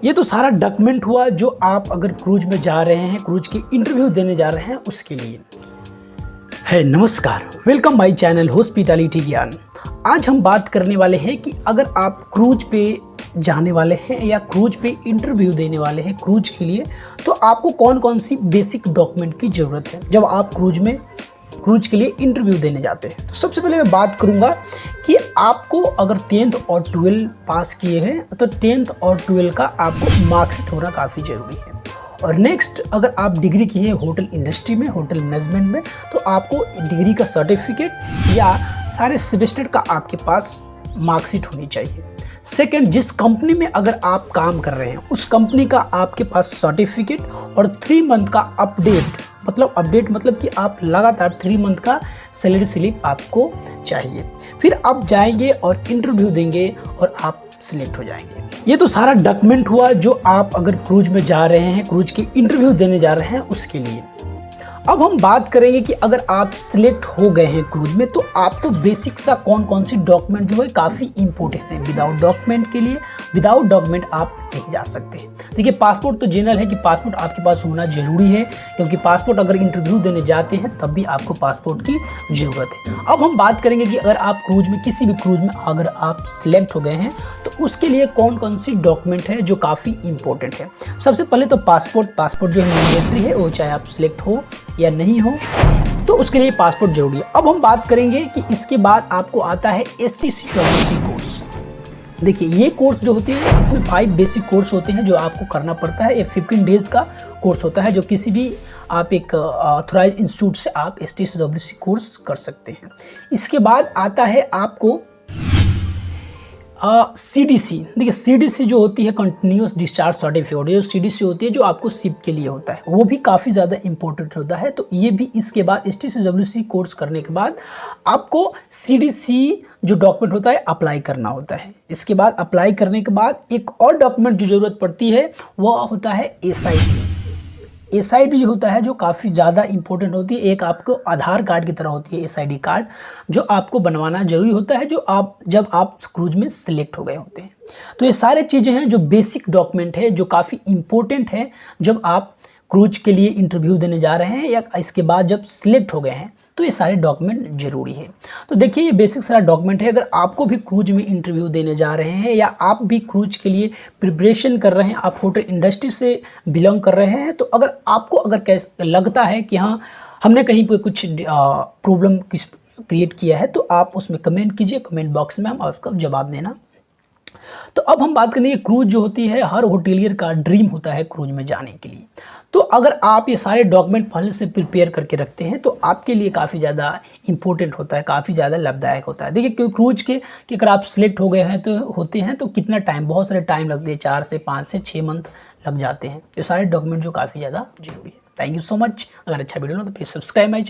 ये तो सारा डॉक्यूमेंट हुआ जो आप अगर क्रूज में जा रहे हैं, क्रूज की इंटरव्यू देने जा रहे हैं उसके लिए है। नमस्कार, वेलकम माय चैनल हॉस्पिटैलिटी ज्ञान। आज हम बात करने वाले हैं कि अगर आप क्रूज पे जाने वाले हैं या क्रूज पे इंटरव्यू देने वाले हैं क्रूज के लिए, तो आपको कौन कौन सी बेसिक डॉक्यूमेंट की ज़रूरत है जब आप क्रूज के लिए इंटरव्यू देने जाते हैं। तो सबसे पहले मैं बात करूंगा कि आपको अगर 10th और 12 पास किए हैं तो 10th और 12 का आपको मार्क्स होना काफ़ी ज़रूरी है। और नेक्स्ट, अगर आप डिग्री की है होटल इंडस्ट्री में, होटल मैनेजमेंट में, तो आपको डिग्री का सर्टिफिकेट या सारे सेमेस्टर का आपके पास मार्कशीट होनी चाहिए। सेकंड, जिस कंपनी में अगर आप काम कर रहे हैं उस कंपनी का आपके पास सर्टिफिकेट और 3 मंथ का अपडेट मतलब कि आप लगातार 3 मंथ का सैलरी स्लिप आपको चाहिए। फिर आप जाएंगे और इंटरव्यू देंगे और आप सिलेक्ट हो जाएंगे। ये तो सारा डॉक्यूमेंट हुआ जो आप अगर क्रूज में जा रहे हैं, क्रूज की इंटरव्यू देने जा रहे हैं उसके लिए। अब हम बात करेंगे कि अगर आप सिलेक्ट हो गए हैं क्रूज में तो आपको बेसिक सा कौन कौन सी डॉक्यूमेंट जो है काफ़ी इंपॉर्टेंट है। विदाउट डॉक्यूमेंट आप नहीं जा सकते। देखिए, पासपोर्ट तो जनरल है कि पासपोर्ट आपके पास होना जरूरी है, क्योंकि पासपोर्ट अगर इंटरव्यू देने जाते हैं तब भी आपको पासपोर्ट की ज़रूरत है। अब हम बात करेंगे कि अगर आप क्रूज में, किसी भी क्रूज में अगर आप सिलेक्ट हो गए हैं तो उसके लिए कौन कौन सी डॉक्यूमेंट है जो काफ़ी इंपॉर्टेंट है। सबसे पहले तो पासपोर्ट जो है मैंडेटरी है, वो चाहे आप सिलेक्ट हो या नहीं हो, तो उसके लिए पासपोर्ट जरूरी है। अब हम बात करेंगे कि इसके बाद आपको आता है STCWC कोर्स। देखिए, ये कोर्स जो होती है इसमें 5 बेसिक कोर्स होते हैं जो आपको करना पड़ता है। ये 15 डेज का कोर्स होता है जो किसी भी आप एक ऑथराइज इंस्टीट्यूट से आप STCWC कोर्स कर सकते हैं। इसके बाद आता है आपको CDC। देखिए, CDC जो होती है कंटिन्यूस डिस्चार्ज सर्टिफिकेट, जो CDC होती है जो आपको शिप के लिए होता है, वो भी काफ़ी ज़्यादा इंपॉर्टेंट होता है। तो ये भी इसके बाद STCWC कोर्स करने के बाद आपको CDC जो डॉक्यूमेंट होता है अप्लाई करना होता है। इसके बाद अप्लाई करने के बाद एक और डॉक्यूमेंट जो ज़रूरत पड़ती है वो होता है SID जो होता है जो काफ़ी ज़्यादा इंपॉर्टेंट होती है। एक आपको आधार कार्ड की तरह होती है SID कार्ड, जो आपको बनवाना जरूरी होता है जब आप क्रूज में सिलेक्ट हो गए होते हैं। तो ये सारे चीज़ें हैं जो बेसिक डॉक्यूमेंट है जो काफ़ी इंपॉर्टेंट है जब आप क्रूज के लिए इंटरव्यू देने जा रहे हैं या इसके बाद जब सिलेक्ट हो गए हैं, तो ये सारे डॉक्यूमेंट ज़रूरी है। तो देखिए, ये बेसिक सारा डॉक्यूमेंट है। अगर आपको भी क्रूज में इंटरव्यू देने जा रहे हैं या आप भी क्रूज के लिए प्रिपरेशन कर रहे हैं, आप होटल इंडस्ट्री से बिलोंग कर रहे हैं, तो अगर आपको कैसे लगता है कि हाँ हमने कहीं पर कुछ प्रॉब्लम क्रिएट किया है, तो आप उसमें कमेंट कीजिए, कमेंट बॉक्स में हम आपका जवाब देना। तो अब हम बात करेंगे, क्रूज जो होती है हर होटेलियर का ड्रीम होता है क्रूज में जाने के लिए। तो अगर आप ये सारे डॉक्यूमेंट पहले से प्रिपेयर करके रखते हैं तो आपके लिए काफ़ी ज़्यादा इंपॉर्टेंट होता है, काफ़ी ज़्यादा लाभदायक होता है। देखिए, क्योंकि क्रूज के कि अगर आप सिलेक्ट हो गए हैं तो कितना टाइम, बहुत सारे टाइम लगते हैं, 4 से 5 से 6 मंथ लग जाते हैं। ये सारे डॉक्यूमेंट जो काफ़ी ज़्यादा जरूरी है। Thank you so much. अगर अच्छा वीडियो हो तो प्लीज़ सब्सक्राइब माय चैनल।